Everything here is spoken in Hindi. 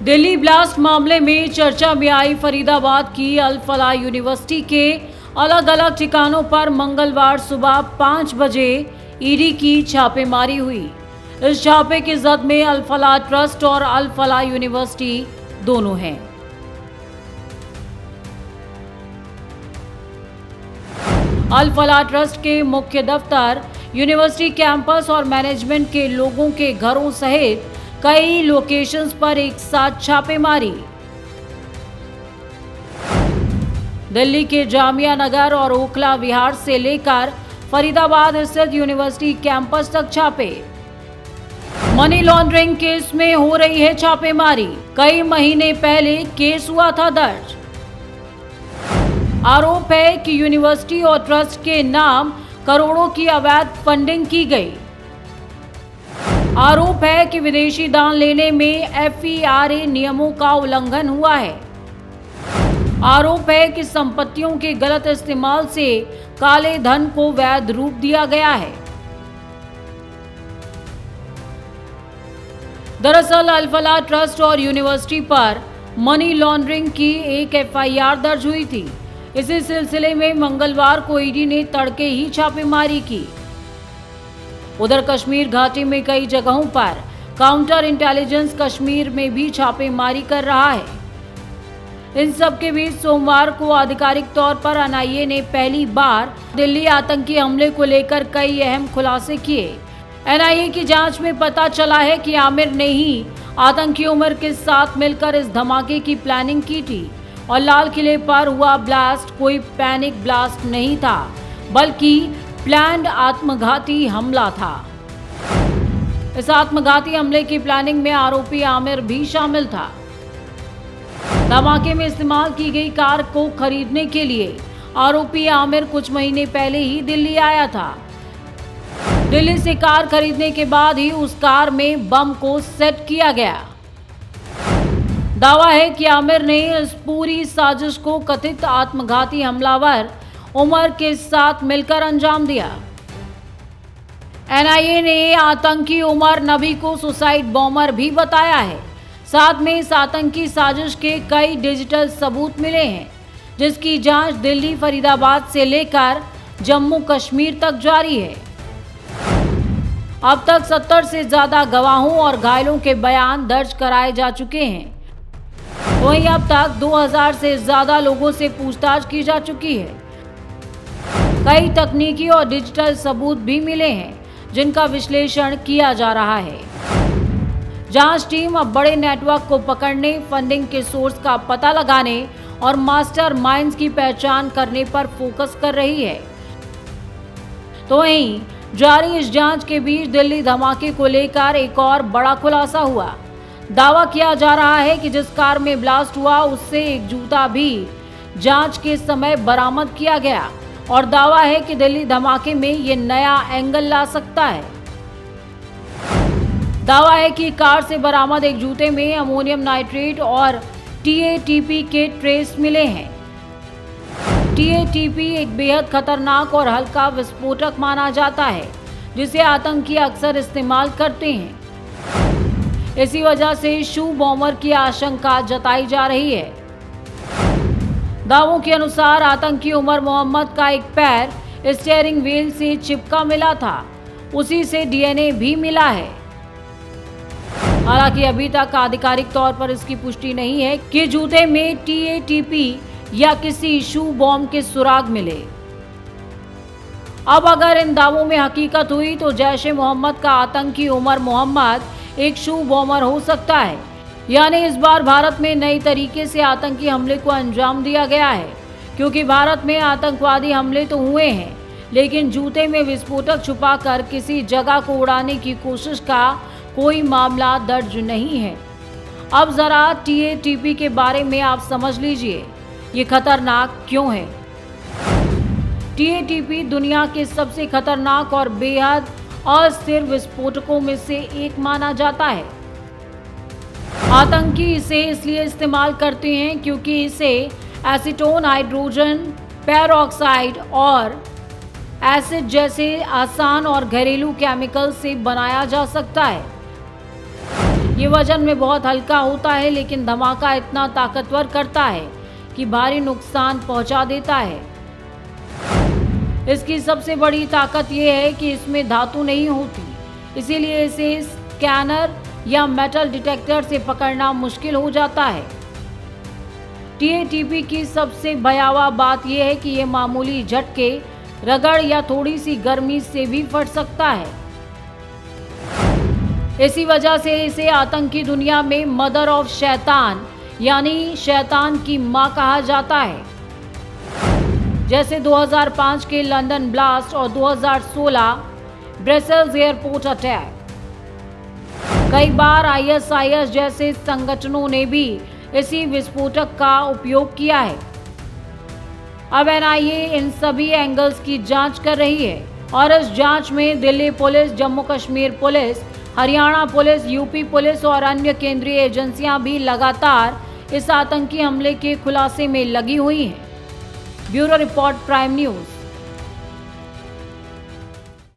दिल्ली ब्लास्ट मामले में चर्चा में आई फरीदाबाद की अल फलाह यूनिवर्सिटी के अलग अलग ठिकानों पर मंगलवार सुबह 5 बजे ईडी की छापेमारी हुई। इस छापे की जद में अल फलाह ट्रस्ट और अल फलाह यूनिवर्सिटी दोनों हैं। अल फलाह ट्रस्ट के मुख्य दफ्तर, यूनिवर्सिटी कैंपस और मैनेजमेंट के लोगों के घरों सहित कई लोकेशंस पर एक साथ छापेमारी। दिल्ली के जामिया नगर और ओखला विहार से लेकर फरीदाबाद स्थित यूनिवर्सिटी कैंपस तक छापे। मनी लॉन्ड्रिंग केस में हो रही है छापेमारी। कई महीने पहले केस हुआ था दर्ज। आरोप है कि यूनिवर्सिटी और ट्रस्ट के नाम करोड़ों की अवैध फंडिंग की गई। आरोप है कि विदेशी दान लेने में FERA नियमों का उल्लंघन हुआ है। आरोप है कि संपत्तियों के गलत इस्तेमाल से काले धन को वैध रूप दिया गया है। दरअसल अल फलाह ट्रस्ट और यूनिवर्सिटी पर मनी लॉन्ड्रिंग की एक FIR दर्ज हुई थी। इसी सिलसिले में मंगलवार को ईडी ने तड़के ही छापेमारी की। उधर कश्मीर घाटी में कई जगहों पर काउंटर इंटेलिजेंस कश्मीर में भी छापेमारी कर रहा है। इन सब के बीच सोमवार को आधिकारिक तौर पर NIA ने पहली बार दिल्ली आतंकी हमले को लेकर कई अहम खुलासे किए। NIA की जांच में पता चला है कि आमिर ने ही आतंकी उमर के साथ मिलकर इस धमाके की प्लानिंग की थी और लाल किले पर हुआ ब्लास्ट कोई पैनिक ब्लास्ट नहीं था, बल्कि प्लान्ड आत्मघाती हमला था। इस आत्मघाती हमले की प्लानिंग में आरोपी आमिर भी शामिल था। धमाके में इस्तेमाल की गई कार को खरीदने के लिए आरोपी आमिर कुछ महीने पहले ही दिल्ली आया था। दिल्ली से कार खरीदने के बाद ही उस कार में बम को सेट किया गया। दावा है कि आमिर ने इस पूरी साजिश को कथित आत्मघाती हमलावर उमर के साथ मिलकर अंजाम दिया। NIA ने आतंकी उमर नबी को सुसाइड बॉम्बर भी बताया है। साथ में इस आतंकी साजिश के कई डिजिटल सबूत मिले हैं, जिसकी जांच दिल्ली, फरीदाबाद से लेकर जम्मू कश्मीर तक जारी है। अब तक 70 से ज्यादा गवाहों और घायलों के बयान दर्ज कराए जा चुके हैं। वहीं अब तक 2000 से ज्यादा लोगों से पूछताछ की जा चुकी है। कई तकनीकी और डिजिटल सबूत भी मिले हैं, जिनका विश्लेषण किया जा रहा है। जांच टीम अब बड़े नेटवर्क को पकड़ने, फंडिंग के सोर्स का पता लगाने और मास्टरमाइंड्स की पहचान करने पर फोकस कर रही है। तो वहीं जारी इस जांच के बीच दिल्ली धमाके को लेकर एक और बड़ा खुलासा हुआ। दावा किया जा रहा है कि जिस कार में ब्लास्ट हुआ उससे एक जूता भी जांच के समय बरामद किया गया और दावा है कि दिल्ली धमाके में ये नया एंगल ला सकता है। दावा है कि कार से बरामद एक जूते में अमोनियम नाइट्रेट और TATP के ट्रेस मिले हैं। TATP एक बेहद खतरनाक और हल्का विस्फोटक माना जाता है, जिसे आतंकी अक्सर इस्तेमाल करते हैं। इसी वजह से शू बॉम्बर की आशंका जताई जा रही है। दावों के अनुसार आतंकी उमर मोहम्मद का एक पैर स्टीयरिंग व्हील से चिपका मिला था। उसी से DNA भी मिला है। हालांकि अभी तक आधिकारिक तौर पर इसकी पुष्टि नहीं है कि जूते में TATP या किसी शू बॉम्ब के सुराग मिले। अब अगर इन दावों में हकीकत हुई तो जैश-ए-मोहम्मद का आतंकी उमर मोहम्मद एक शू बॉम्बर हो सकता है। यानी इस बार भारत में नई तरीके से आतंकी हमले को अंजाम दिया गया है, क्योंकि भारत में आतंकवादी हमले तो हुए हैं, लेकिन जूते में विस्फोटक छुपाकर किसी जगह को उड़ाने की कोशिश का कोई मामला दर्ज नहीं है। अब जरा TATP के बारे में आप समझ लीजिए, ये खतरनाक क्यों है। TATP दुनिया के सबसे खतरनाक और बेहद अस्थिर विस्फोटकों में से एक माना जाता है। आतंकी इसे इसलिए इस्तेमाल करते हैं क्योंकि इसे एसीटोन, हाइड्रोजन पेरोक्साइड और एसिड जैसे आसान और घरेलू केमिकल से बनाया जा सकता है। ये वजन में बहुत हल्का होता है, लेकिन धमाका इतना ताकतवर करता है कि भारी नुकसान पहुंचा देता है। इसकी सबसे बड़ी ताकत यह है कि इसमें धातु नहीं होती, इसीलिए इसे स्कैनर या मेटल डिटेक्टर से पकड़ना मुश्किल हो जाता है। TATP की सबसे भयावह बात यह है कि यह मामूली झटके, रगड़ या थोड़ी सी गर्मी से भी फट सकता है। इसी वजह से इसे आतंकी दुनिया में मदर ऑफ शैतान यानी शैतान की मां कहा जाता है। जैसे 2005 के लंदन ब्लास्ट और 2016 ब्रसेल्स एयरपोर्ट अटैक। कई बार ISIS जैसे संगठनों ने भी इसी विस्फोटक का उपयोग किया है। अब NIA इन सभी एंगल्स की जांच कर रही है और इस जांच में Delhi police, Jammu Kashmir police, Haryana police, UP police और अन्य केंद्रीय एजेंसियां भी लगातार इस आतंकी हमले के खुलासे में लगी हुई हैं। Bureau report, prime news.